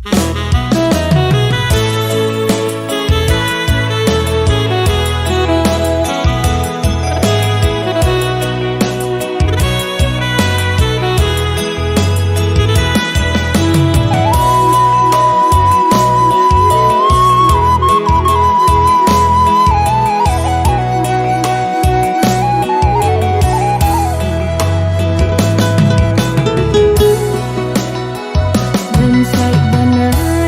Ngân say bên ơi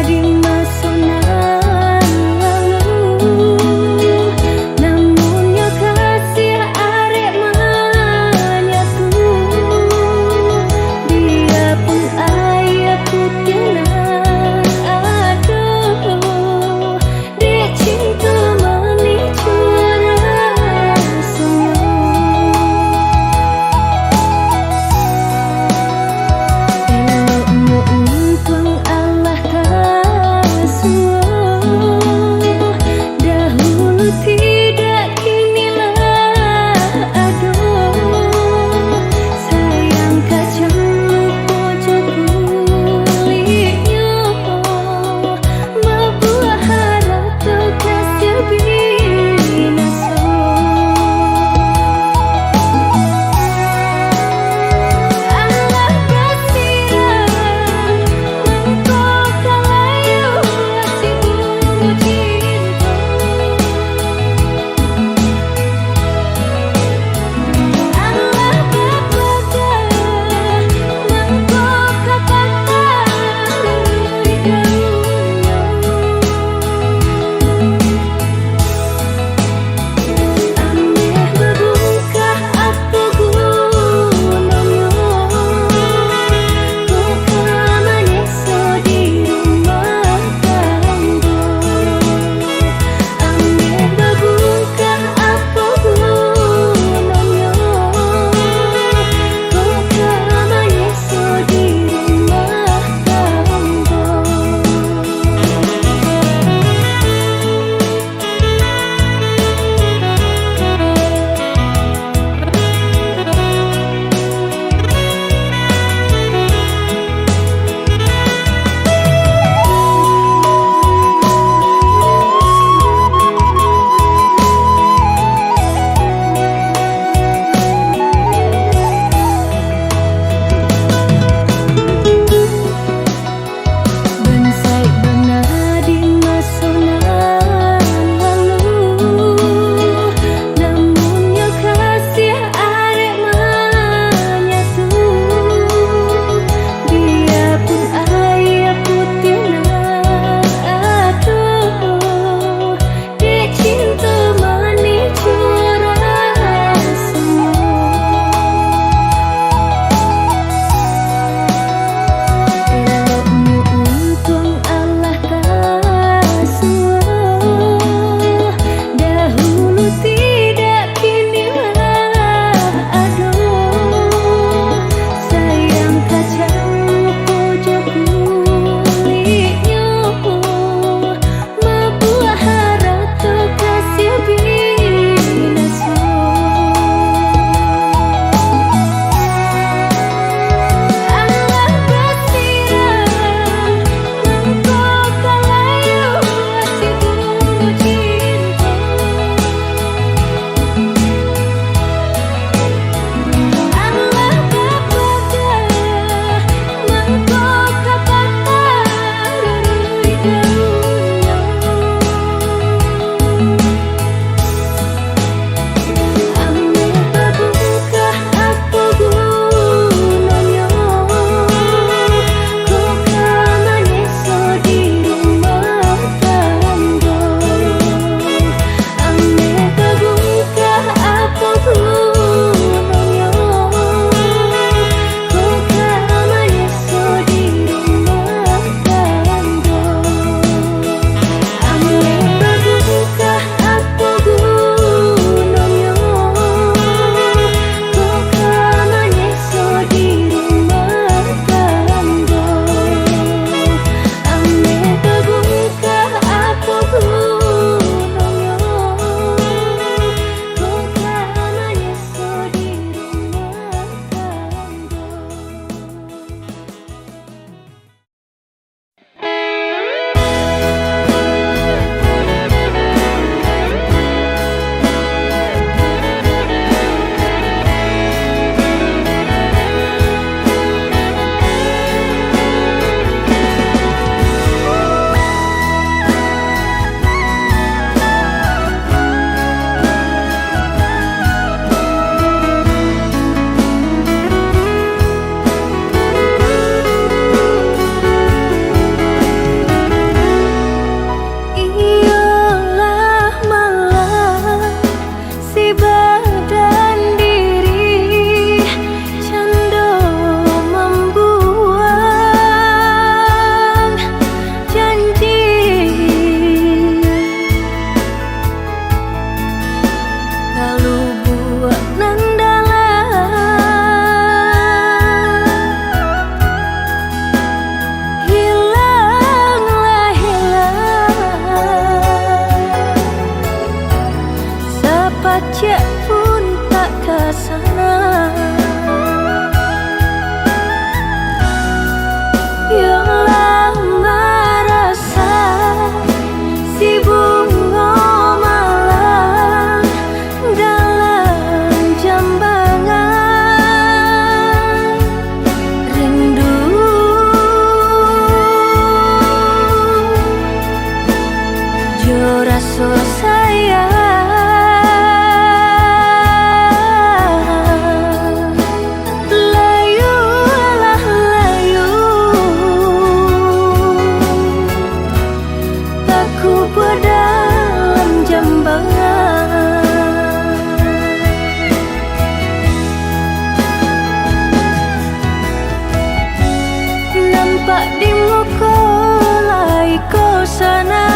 di mukolai kosana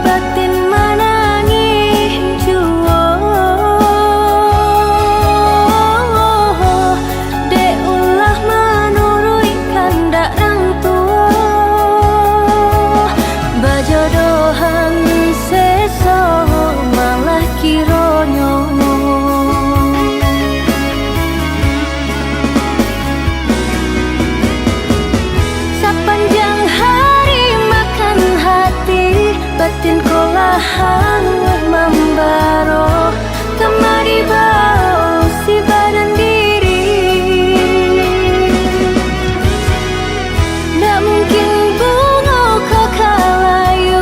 batin manangin juo de ulah menurui kandak rang tua bajodohan seso malah kironyo batin kolahan membaro kemari bau si badan diri ndak mungkin bunga kau kalayu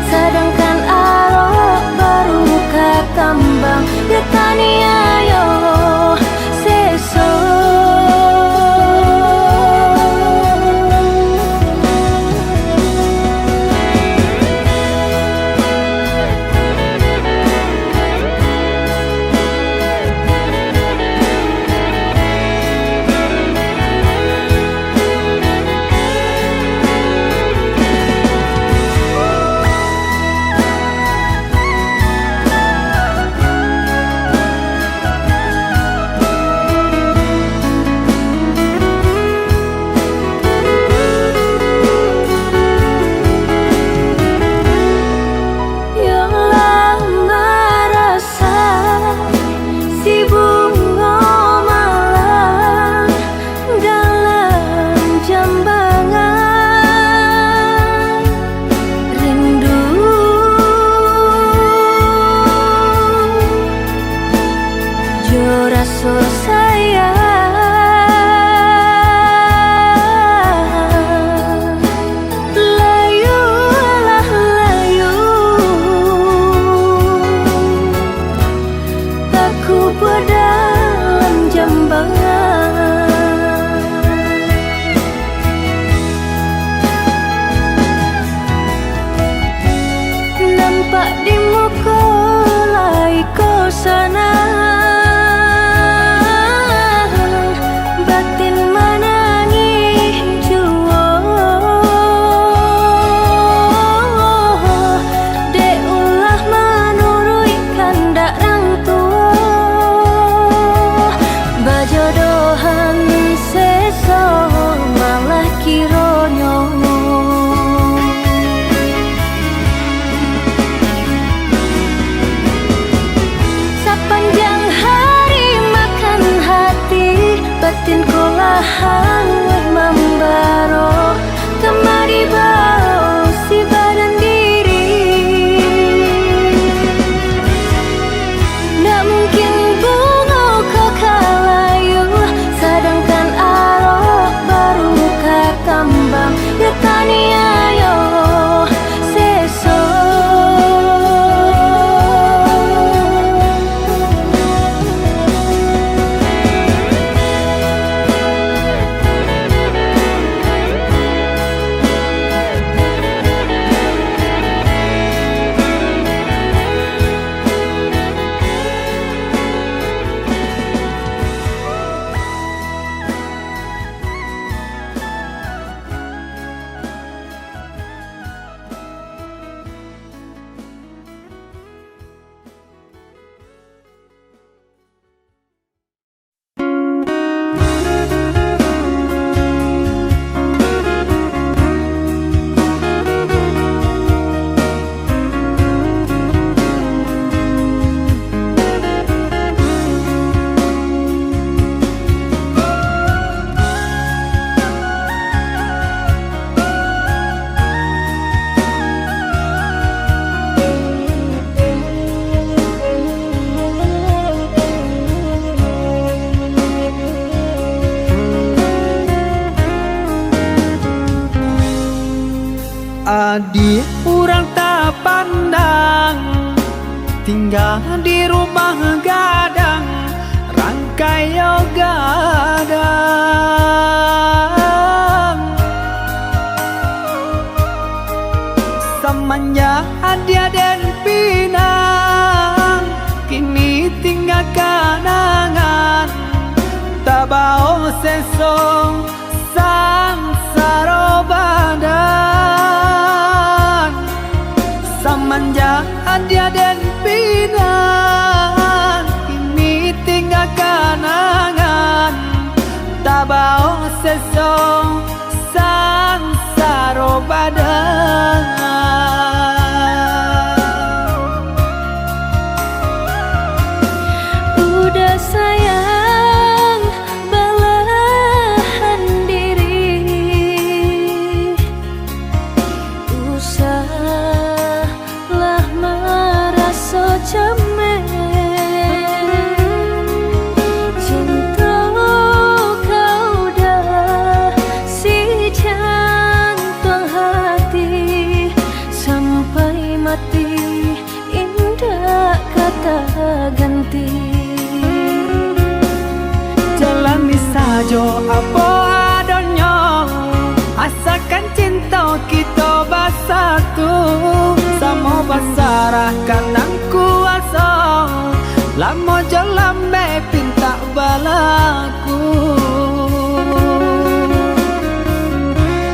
sedangkan arok baru kakambang getani ayo seso rasa sayang layulah layu aku dalam jambangan nampak di mukolai kosana batin manangin juo de ulah menurui kandak rang tua bajodohan seso malah kironyo sepanjang hari makan hati batin kolahan membaro kemari bau si badan diri ndak mungkin bunga kau kalayu sedangkan arok baru kakambang getani ayo seso Adik urang tak pandang tinggal di rumah gadang rangkai gadang semenjak dia dan pinang kini tinggal kenangan tak bau seso sansaro badan semenjak dia dan pinan ini tinggal kenangan tabau sesong sansaro badan. Udah sayang belahan diri, usahlah merasa cemen. Cinta kau dah si jantung hati, sampai mati indah kata ganti. Jalani saja apa adanya, asalkan cinta kita bersatu. Sama basarahkan nang kuasa, lama jalan pinta balaku.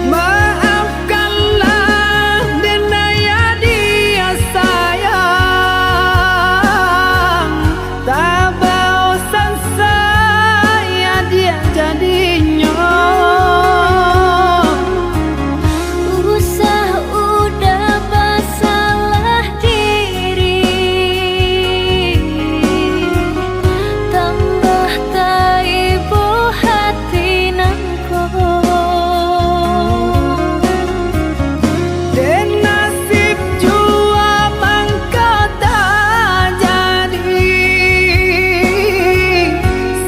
Maafkanlah denaya dia sayang, tak bosan saya dia jadinya. Usah udah bersalah diri, tambah tak ibu hati nangko. Dan nasib jua mangkota jadi,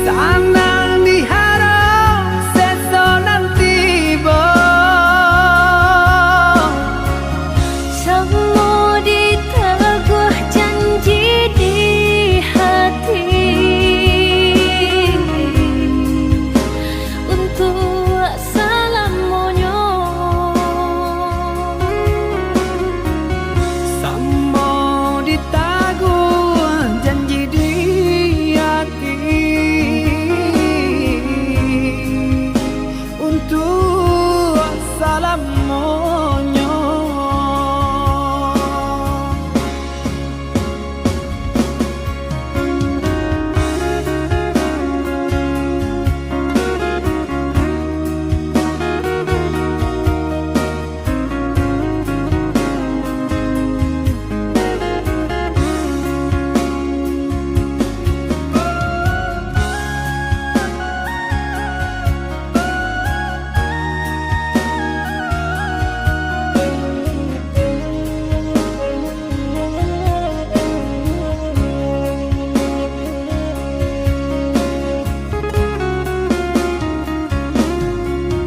sanang diharap sesonan tiba. Semua diteguh janji di hati, untuk selamanya. Sama ditaguh janji di hati, untuk selamanya.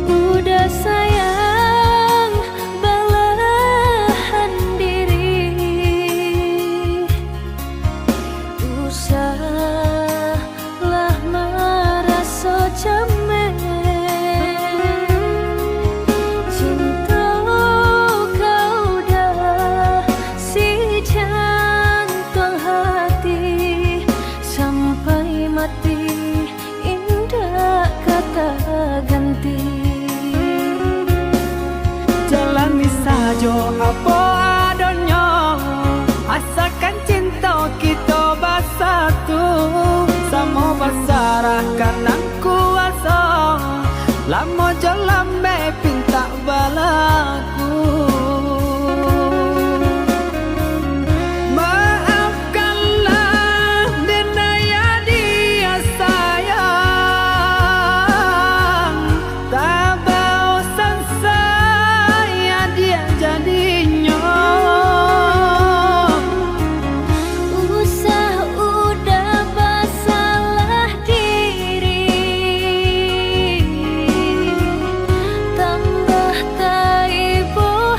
Udah sayang belahan diri, usahlah merasa cemen. Cinta kau dah si jantung hati, sampai mati indah kata ganti. Jalani saja apa adanya, asalkan cinta kita bersatu. Sama basarahkan nang kuasa, lama jalan pinta balaku. Maafkanlah denaya dia sayang, tak bosan saya dia jadinya. Usah udah bersalah diri, tambah tak ibu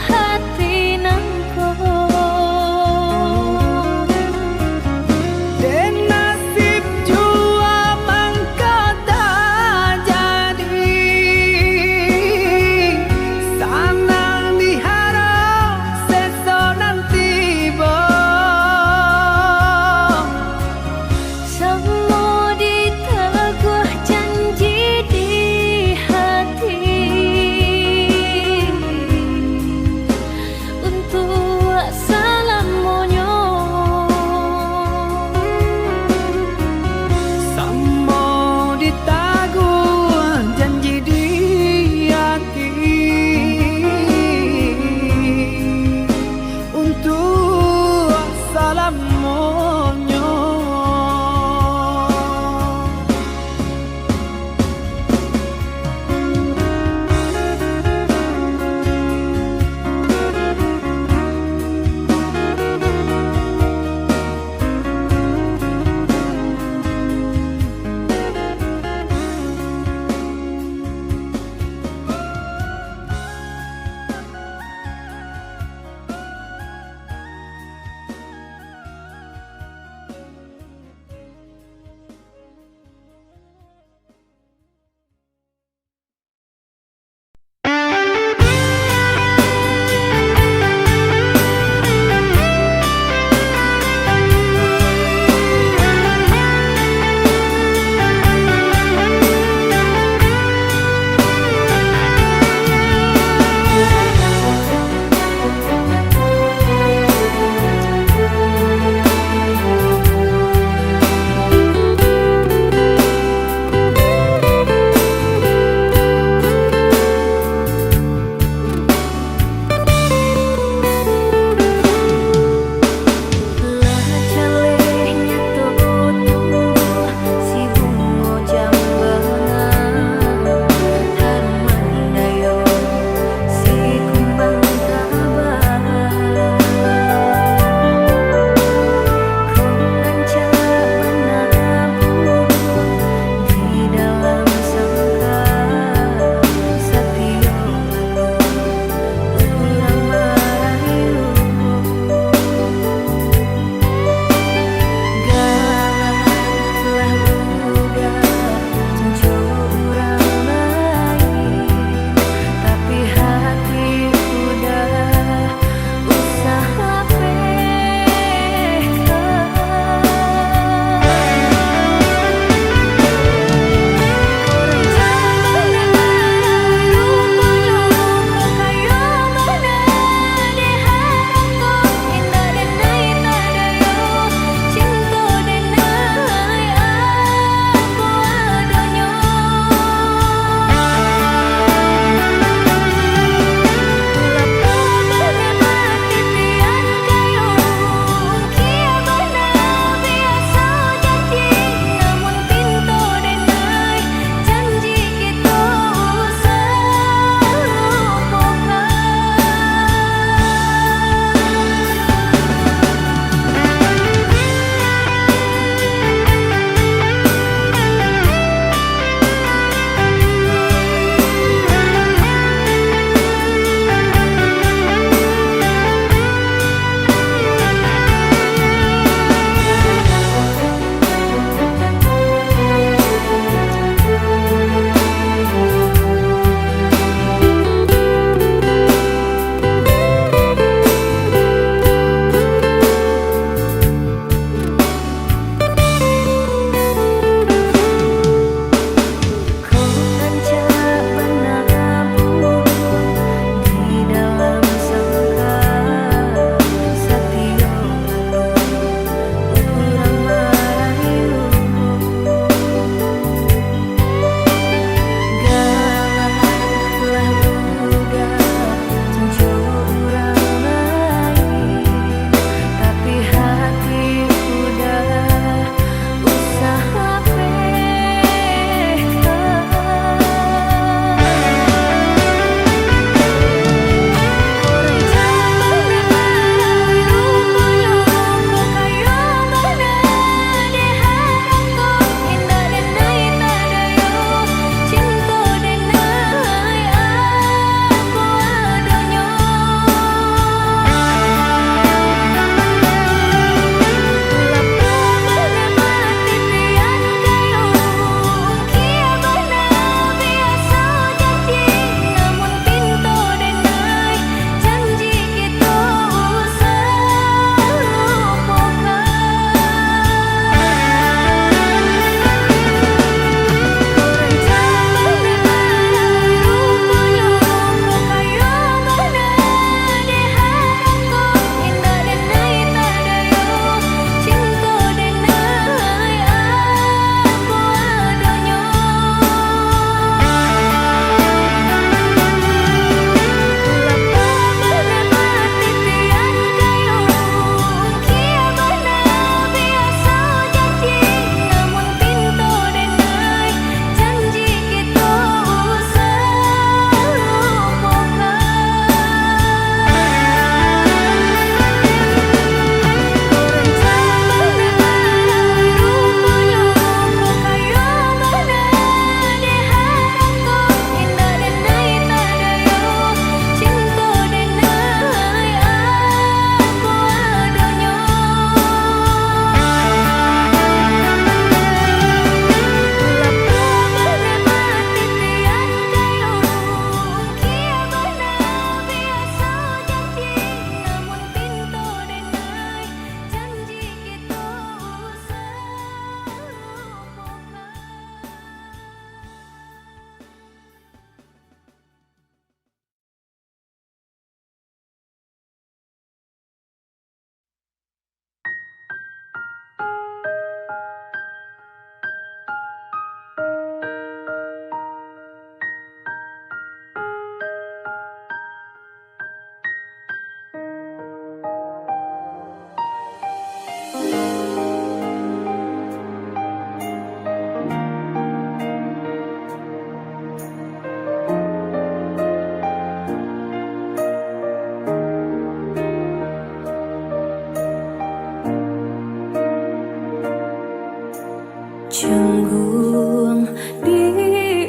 Canggung di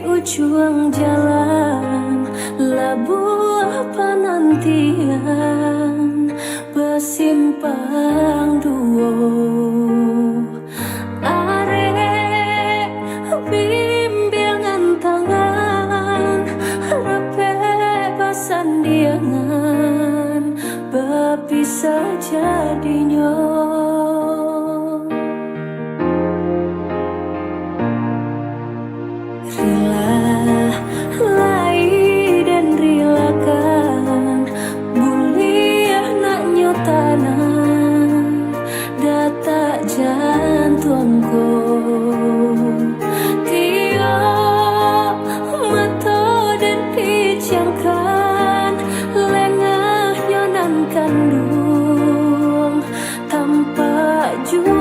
ujung jalan, labuh penantian bersimpang duo. Arek bimbingan tangan, repek pasandiangan, berpisah jadinya. Kandung tanpa jual,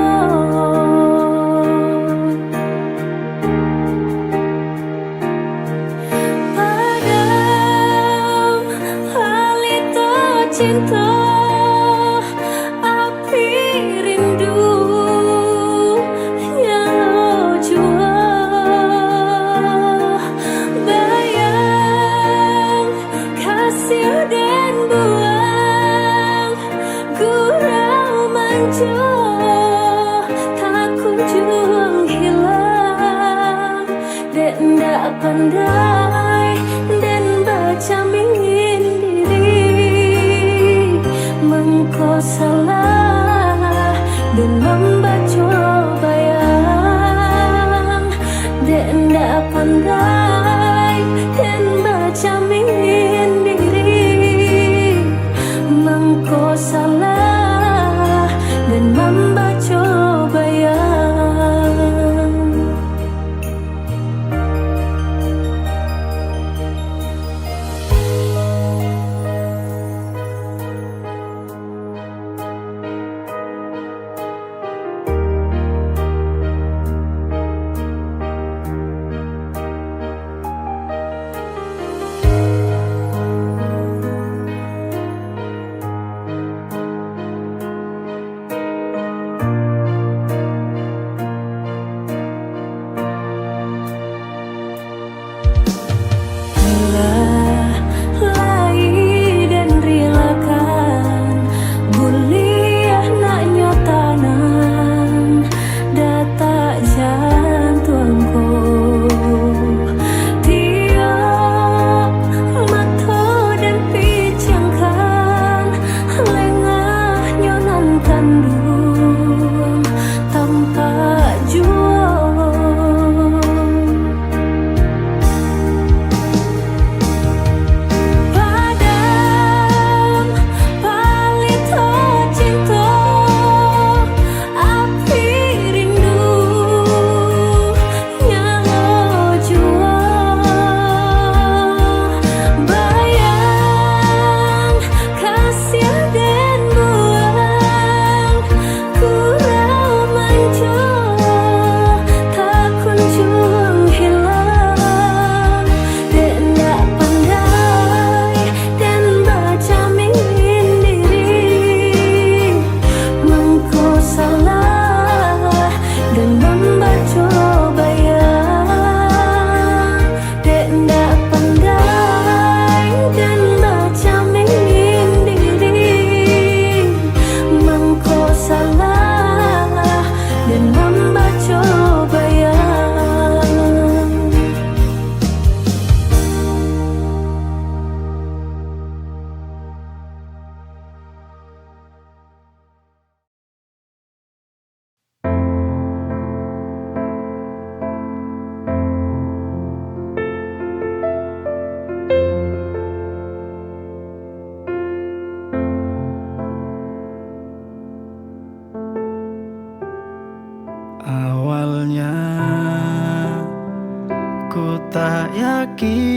padam halito cinta, api rindu yang jual, bayang kasih dan buang gurau manjo, tak kunjung hilang. Dek ndak pandai dan baca mingin diri,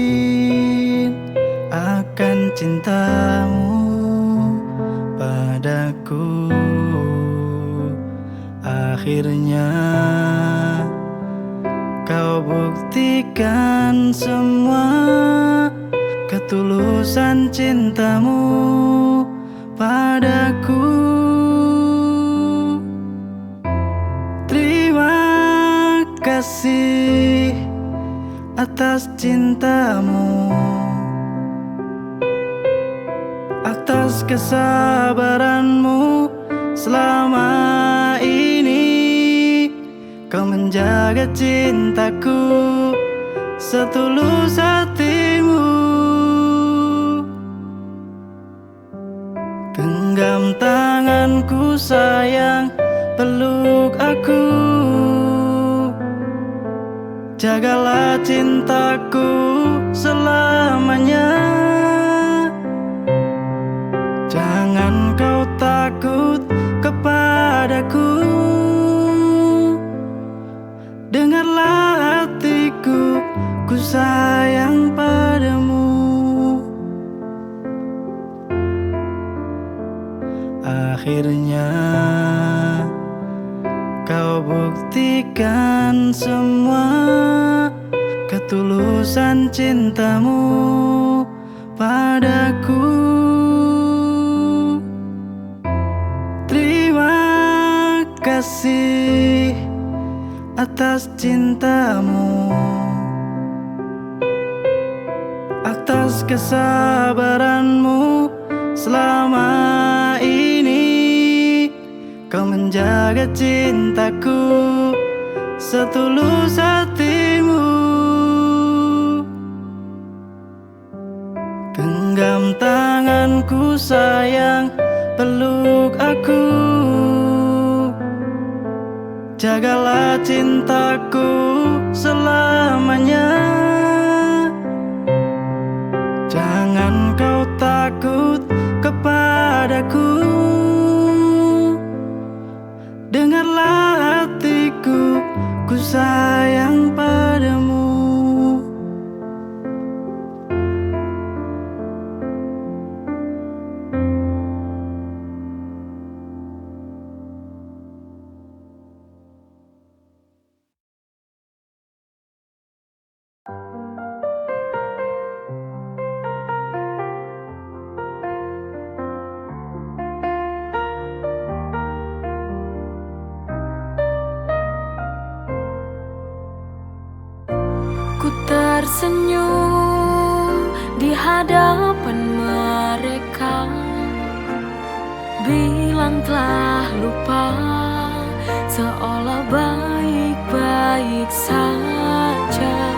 yakin akan cintamu padaku. Akhirnya kau buktikan semua ketulusan cintamu padaku. Terima kasih atas cintamu, atas kesabaranmu selama ini. Kau menjaga cintaku setulus hatimu. Genggam tanganku sayang, peluk aku. Jagalah cintaku selamanya. Jangan kau takut kepadaku. Dengarlah hatiku, ku sayang padamu. Akhirnya kau buktikan semua ketulusan cintamu padaku. Terima kasih atas cintamu, atas kesabaranmu selama ini. Kau menjaga cintaku setulus hatimu. Genggam tanganku sayang, peluk aku. Jagalah cintaku selamanya. Jangan kau takut kepadaku. Dengarlah hatiku, ku sayang padamu. Ku tersenyum di hadapan mereka, bilang telah lupa, seolah baik-baik saja.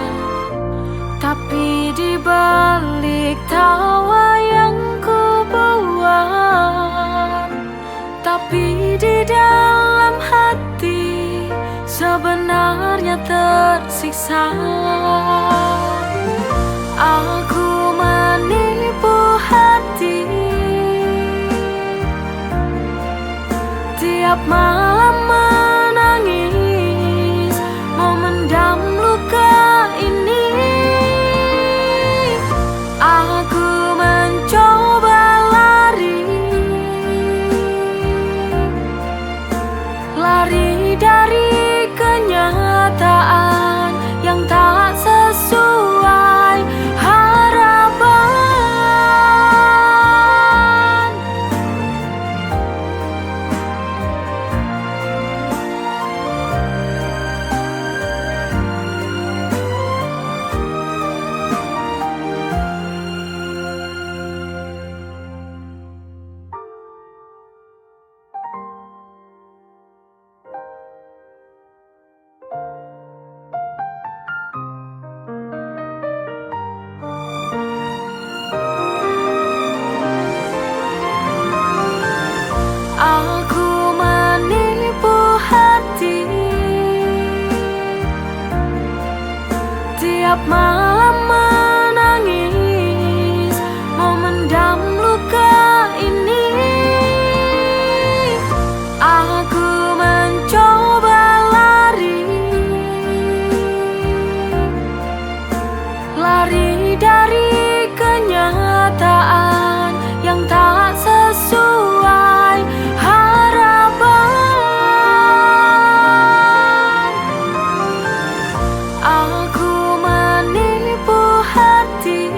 Tapi di balik tawa yang ku buat, tapi di dalam hati sebenarnya tersiksa. Aku menipu hati, tiap malam menangis, memendam luka ini. Aku mencoba lari dari kenyataan yang tak sesuai harapan. Aku menipu hati, tiap malam menangis, memendam luka ini. Aku mencoba lari dari dari kenyataan yang tak sesuai harapan. Aku menipu hati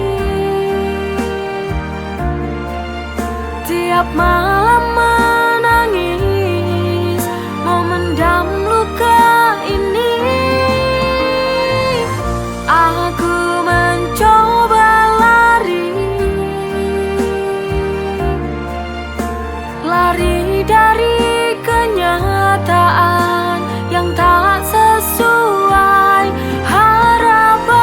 tiap malam menangis, memendam luka ini. Aku mencoba lari dari kenyataan yang tak sesuai harapan.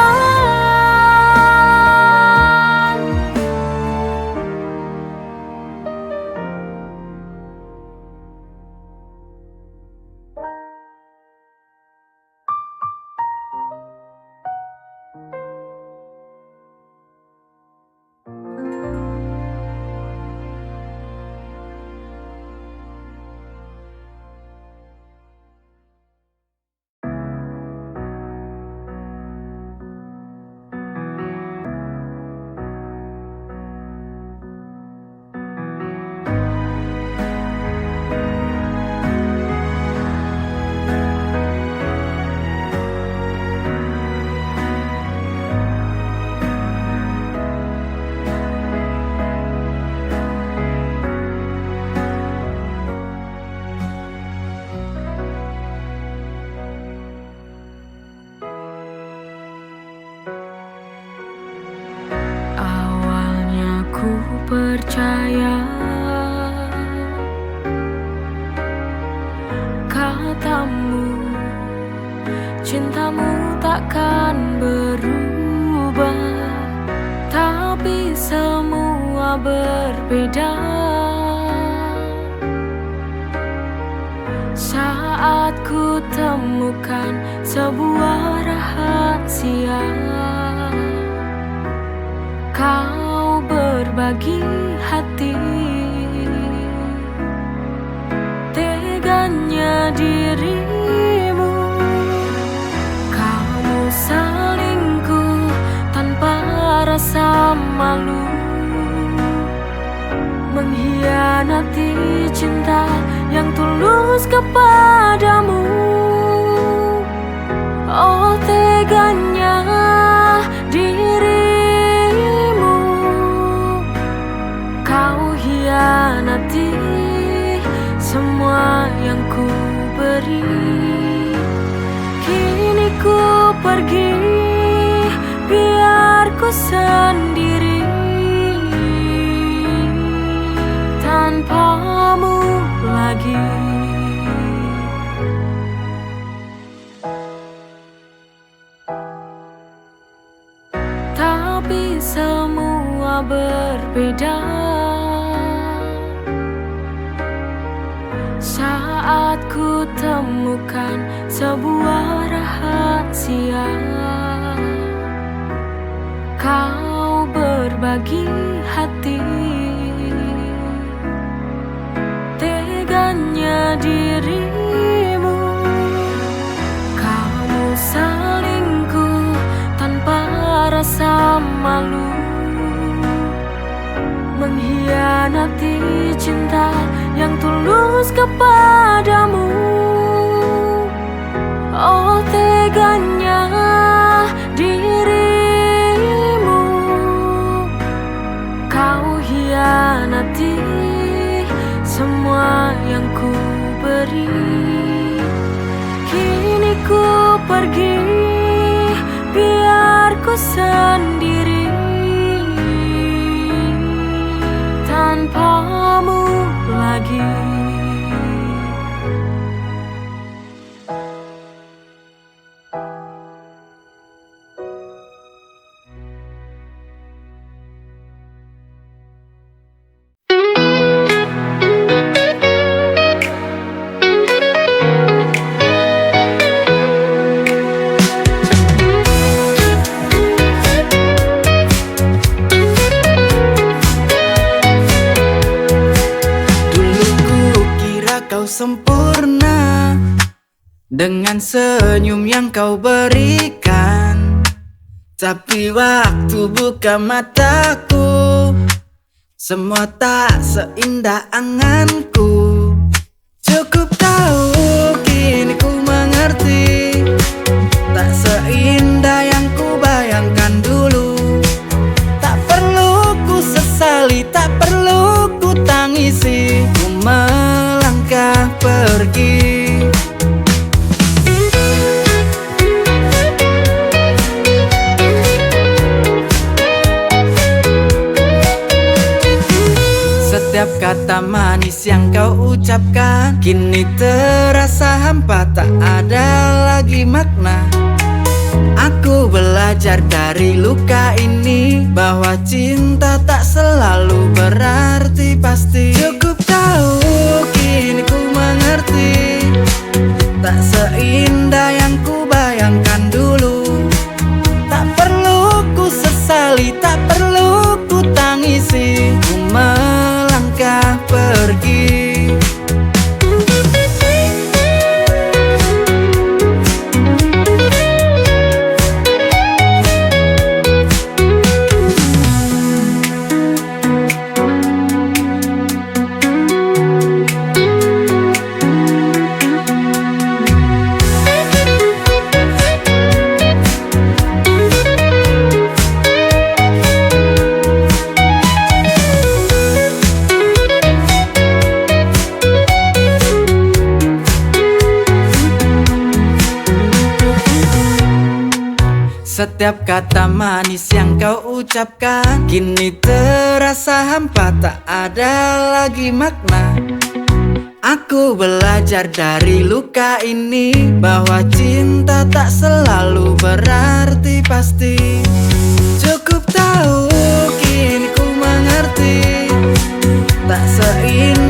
Awalnya ku percaya katamu, cintamu takkan berubah. Tapi semua berbeda saat ku temukan sebuah rahasia. Kau berbagi hati, teganya dirimu. Kamu selingkuh tanpa rasa malu, mengkhianati cinta yang tulus kepadamu. Oh teganya dirimu, kau hianati semua yang ku beri. Kini ku pergi, biar ku sendiri tanpamu lagi. Tapi semua berbeda saat ku temukan sebuah rahasia. Kau berbagi hati, teganya dirimu. Kamu selingkuh tanpa rasa malu, mengkhianati cinta yang tulus kepadamu. Oh teganya dirimu, kau hianati semua yang ku beri. Kini ku pergi, biar ku sendiri tanpamu lagi. Sempurna dengan senyum yang kau berikan, Tapi waktu buka mataku, semua tak seindah anganku. Cukup tahu kini ku mengerti, tak seindah yang ku bayangkan dulu. Tak perlu ku sesali, tak perlu ku tangisi, ku melangkah pergi. Setiap kata manis yang kau ucapkan kini terasa hampa, tak ada lagi makna. Aku belajar dari luka ini bahwa cinta tak selalu berarti pasti. Cukup tahu kini ku mengerti, tak seindah yang ku bayangkan dulu. Tak perlu ku sesali, tak perlu ku tangisi, ku melangkah pergi. Setiap kata manis yang kau ucapkan kini terasa hampa, tak ada lagi makna. Aku belajar dari luka ini bahwa cinta tak selalu berarti pasti. Cukup tahu kini ku mengerti, tak seindah